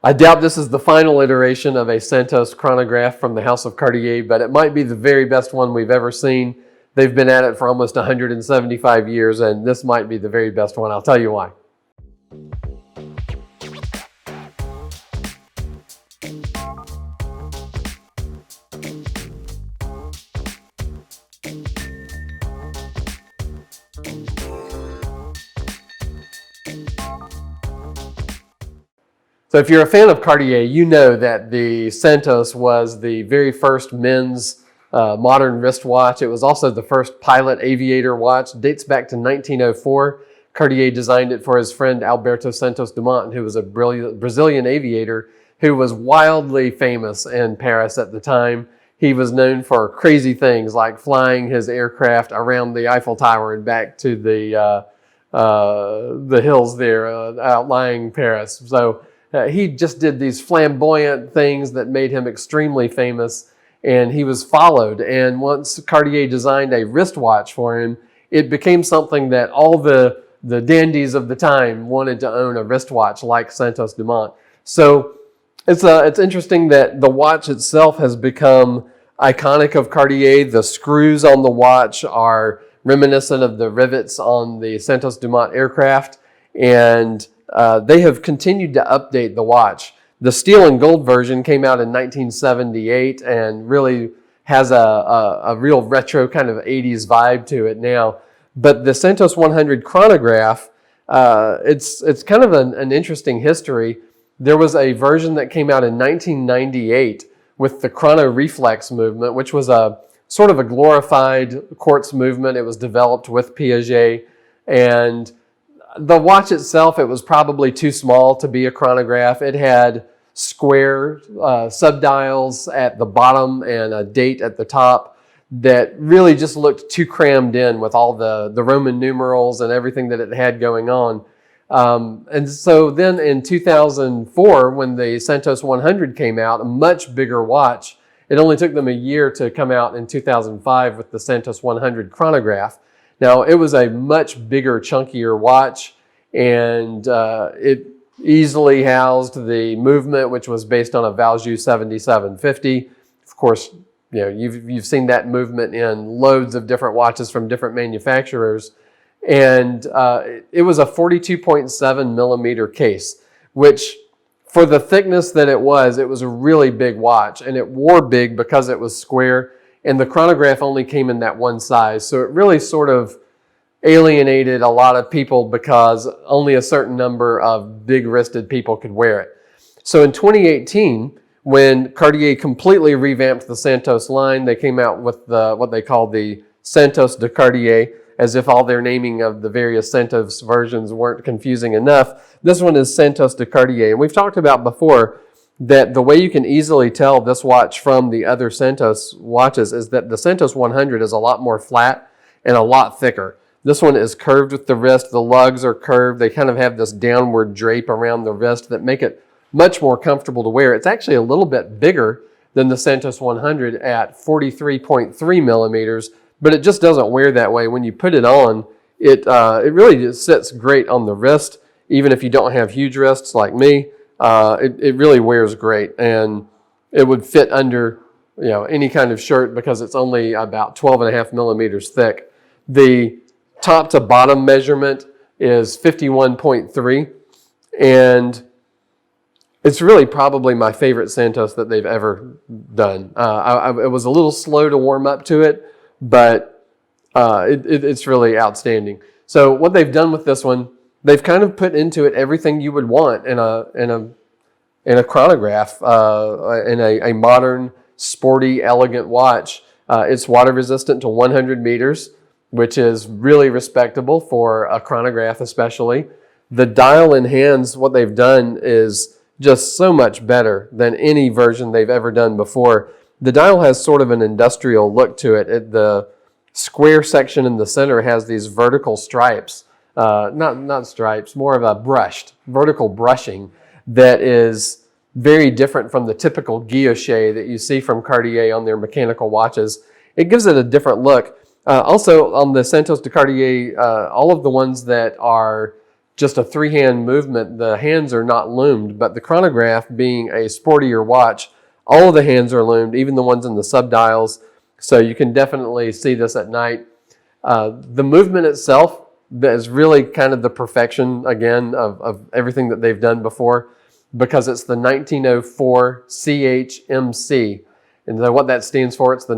I doubt this is the final iteration of a Santos chronograph from the House of Cartier, but it might be the very best one we've ever seen. They've been at it for almost 175 years, and this might be the very best one. I'll tell you why. So if you're a fan of Cartier, you know that the Santos was the very first men's modern wristwatch. It was also the first pilot aviator watch. It dates back to 1904. Cartier designed it for his friend Alberto Santos Dumont, who was a Brazilian aviator who was wildly famous in Paris at the time. He was known for crazy things like flying his aircraft around the Eiffel Tower and back to the hills there outlying Paris. So he just did these flamboyant things that made him extremely famous, and he was followed. And once Cartier designed a wristwatch for him, it became something that all the dandies of the time wanted to own a wristwatch like Santos Dumont. So it's interesting that the watch itself has become iconic of Cartier. The screws on the watch are reminiscent of the rivets on the Santos Dumont aircraft, and they have continued to update the watch. The steel and gold version came out in 1978 and really has a real retro kind of 80s vibe to it now. But the Santos 100 chronograph, it's kind of an interesting history. There was a version that came out in 1998 with the chrono reflex movement, which was a sort of a glorified quartz movement. It was developed with Piaget, and the watch itself, it was probably too small to be a chronograph. It had square subdials at the bottom and a date at the top that really just looked too crammed in with all the Roman numerals and everything that it had going on. And so then in 2004, when the Santos 100 came out, a much bigger watch, it only took them a year to come out in 2005 with the Santos 100 chronograph. Now, it was a much bigger, chunkier watch, and it easily housed the movement, which was based on a Valjoux 7750. Of course, you know, you've seen that movement in loads of different watches from different manufacturers. And it was a 42.7 millimeter case, which for the thickness that it was a really big watch, and it wore big because it was square. And the chronograph only came in that one size. So it really sort of alienated a lot of people because only a certain number of big-wristed people could wear it. So in 2018, when Cartier completely revamped the Santos line, they came out with what they called the Santos de Cartier, as if all their naming of the various Santos versions weren't confusing enough. This one is Santos de Cartier. And we've talked about before that the way you can easily tell this watch from the other Santos watches is that the Santos 100 is a lot more flat and a lot thicker. This one is curved with the wrist. The lugs are curved. They kind of have this downward drape around the wrist that make it much more comfortable to wear. It's actually a little bit bigger than the Santos 100 at 43.3 millimeters, but it just doesn't wear that way. When you put it on, it really just sits great on the wrist, even if you don't have huge wrists like me. It really wears great, and it would fit under any kind of shirt because it's only about 12.5 millimeters thick. The top to bottom measurement is 51.3, and it's really probably my favorite Santos that they've ever done. It was a little slow to warm up to it, but it's really outstanding. So what they've done with this one, they've kind of put into it everything you would want in a chronograph, in a modern, sporty, elegant watch. It's water resistant to 100 meters, which is really respectable for a chronograph especially. The dial in hands, what they've done is just so much better than any version they've ever done before. The dial has sort of an industrial look to it. The square section in the center has these vertical stripes. Not stripes, more of a vertical brushing that is very different from the typical guilloche that you see from Cartier on their mechanical watches. It gives it a different look. Also, on the Santos de Cartier, all of the ones that are just a three-hand movement. The hands are not loomed, but the chronograph being a sportier watch, all of the hands are loomed, even the ones in the subdials. So you can definitely see this at night. The movement itself is really kind of the perfection, again, of everything that they've done before, because it's the 1904 CHMC. And so what that stands for, it's the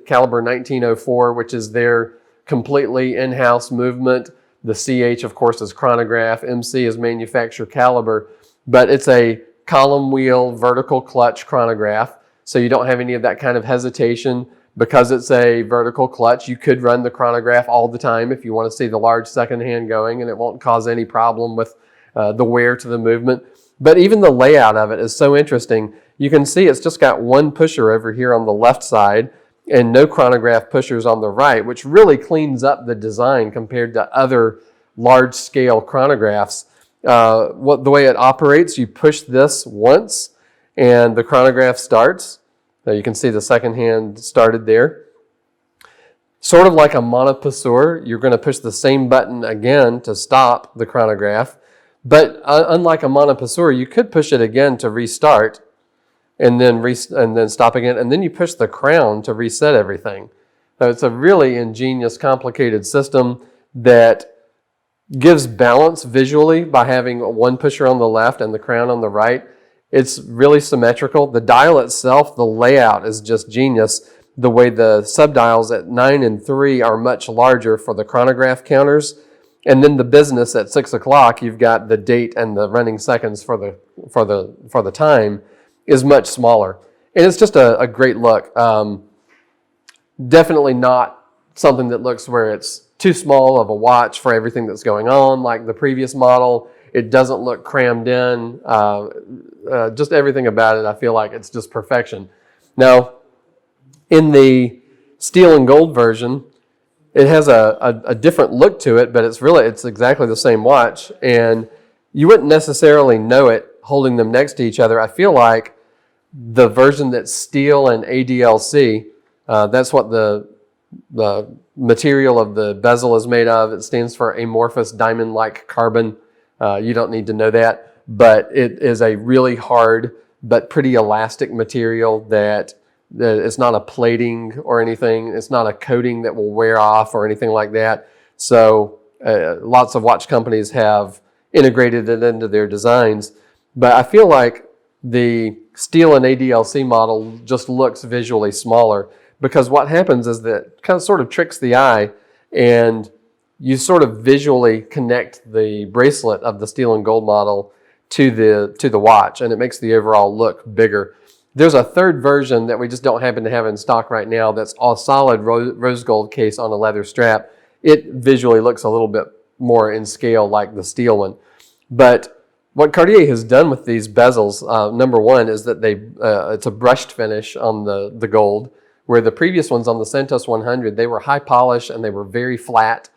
caliber 1904, which is their completely in-house movement. The CH, of course, is chronograph. MC is manufacturer caliber. But it's a column wheel vertical clutch chronograph. So you don't have any of that kind of hesitation. Because it's a vertical clutch, you could run the chronograph all the time if you want to see the large second hand going, and it won't cause any problem with the wear to the movement. But even the layout of it is so interesting. You can see it's just got one pusher over here on the left side and no chronograph pushers on the right, which really cleans up the design compared to other large-scale chronographs. The way it operates, you push this once and the chronograph starts. Now you can see the second hand started there. Sort of like a monoposseur, you're going to push the same button again to stop the chronograph. But unlike a monoposseur, you could push it again to restart and then stop again. And then you push the crown to reset everything. So it's a really ingenious, complicated system that gives balance visually by having one pusher on the left and the crown on the right. It's really symmetrical. The dial itself, the layout is just genius. The way the subdials at 9 and 3 are much larger for the chronograph counters. And then the business at 6 o'clock, you've got the date and the running seconds for the time is much smaller. And it's just a great look. Definitely not something that looks where it's too small of a watch for everything that's going on like the previous model. It doesn't look crammed in. Just everything about it, I feel like it's just perfection. Now, in the steel and gold version, it has a different look to it, but it's exactly the same watch, and you wouldn't necessarily know it holding them next to each other. I feel like the version that's steel and ADLC, that's what the material of the bezel is made of. It stands for amorphous diamond-like carbon. You don't need to know that, but it is a really hard but pretty elastic material that it's not a plating or anything. It's not a coating that will wear off or anything like that. So lots of watch companies have integrated it into their designs. But I feel like the steel and ADLC model just looks visually smaller because what happens is that it kind of sort of tricks the eye and you sort of visually connect the bracelet of the steel and gold model to the watch, and it makes the overall look bigger. There's a third version that we just don't happen to have in stock right now that's all solid rose gold case on a leather strap. It visually looks a little bit more in scale like the steel one. But what Cartier has done with these bezels, number one, is that it's a brushed finish on the gold, where the previous ones on the Santos 100, they were high polish and they were very flat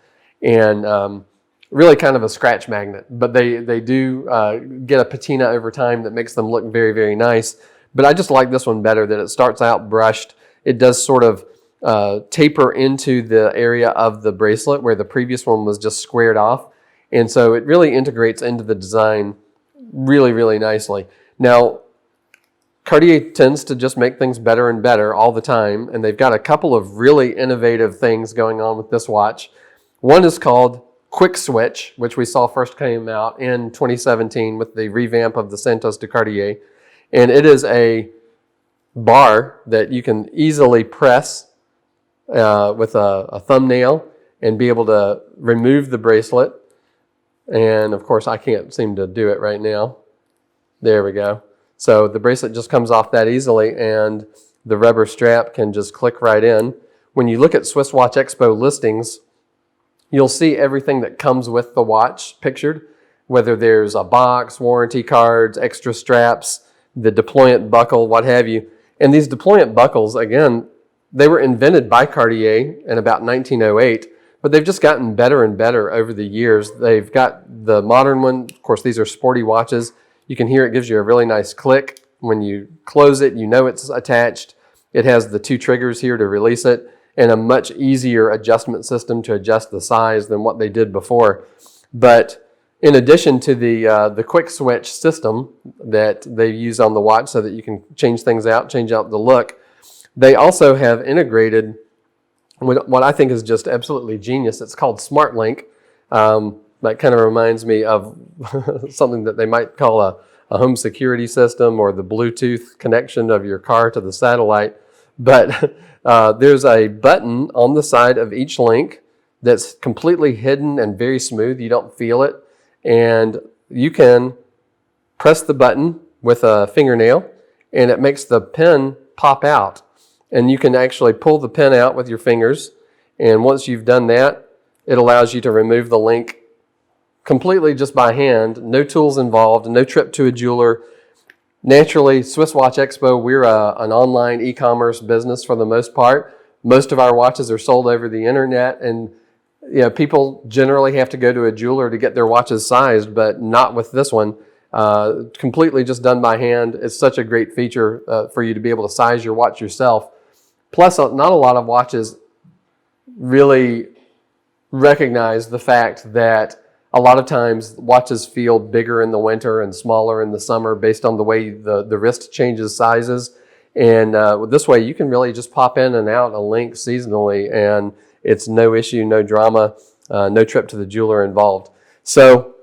and really kind of a scratch magnet. But they do get a patina over time that makes them look very, very nice. But I just like this one better, that it starts out brushed. It does sort of taper into the area of the bracelet where the previous one was just squared off. And so it really integrates into the design really, really nicely. Now, Cartier tends to just make things better and better all the time, and they've got a couple of really innovative things going on with this watch. One is called QuickSwitch, which we saw first came out in 2017 with the revamp of the Santos de Cartier. And it is a bar that you can easily press with a thumbnail and be able to remove the bracelet. And of course, I can't seem to do it right now. There we go. So the bracelet just comes off that easily, and the rubber strap can just click right in. When you look at SwissWatchExpo listings, you'll see everything that comes with the watch pictured, whether there's a box, warranty cards, extra straps, the deployant buckle, what have you. And these deployant buckles, again, they were invented by Cartier in about 1908, but they've just gotten better and better over the years. They've got the modern one. Of course, these are sporty watches. You can hear it gives you a really nice click. When you close it, you know it's attached. It has the two triggers here to release it and a much easier adjustment system to adjust the size than what they did before. But in addition to the QuickSwitch system that they use on the watch so that you can change things out, change out the look, they also have integrated what I think is just absolutely genius. It's called SmartLink. That kind of reminds me of something that they might call a home security system or the Bluetooth connection of your car to the satellite. But there's a button on the side of each link that's completely hidden and very smooth. You don't feel it. And you can press the button with a fingernail and it makes the pin pop out. And you can actually pull the pin out with your fingers. And once you've done that, it allows you to remove the link completely just by hand. No tools involved, no trip to a jeweler. Naturally, SwissWatchExpo, we're an online e-commerce business for the most part. Most of our watches are sold over the internet, and people generally have to go to a jeweler to get their watches sized, but not with this one. Completely just done by hand. It's such a great feature for you to be able to size your watch yourself. Plus, not a lot of watches really recognize the fact that a lot of times watches feel bigger in the winter and smaller in the summer based on the way the wrist changes sizes. And this way you can really just pop in and out a link seasonally, and it's no issue, no drama, no trip to the jeweler involved. So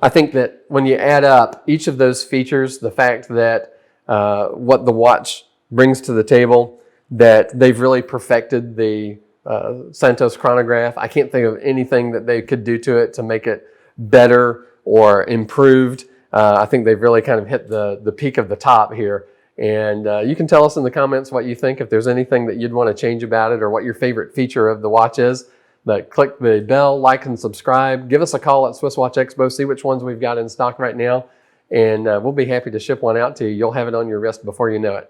I think that when you add up each of those features, the fact that what the watch brings to the table, that they've really perfected the Santos Chronograph. I can't think of anything that they could do to it to make it better or improved. I think they've really kind of hit the peak of the top here. And you can tell us in the comments what you think, if there's anything that you'd want to change about it or what your favorite feature of the watch is. But click the bell, like, and subscribe. Give us a call at SwissWatchExpo, see which ones we've got in stock right now. And we'll be happy to ship one out to you. You'll have it on your wrist before you know it.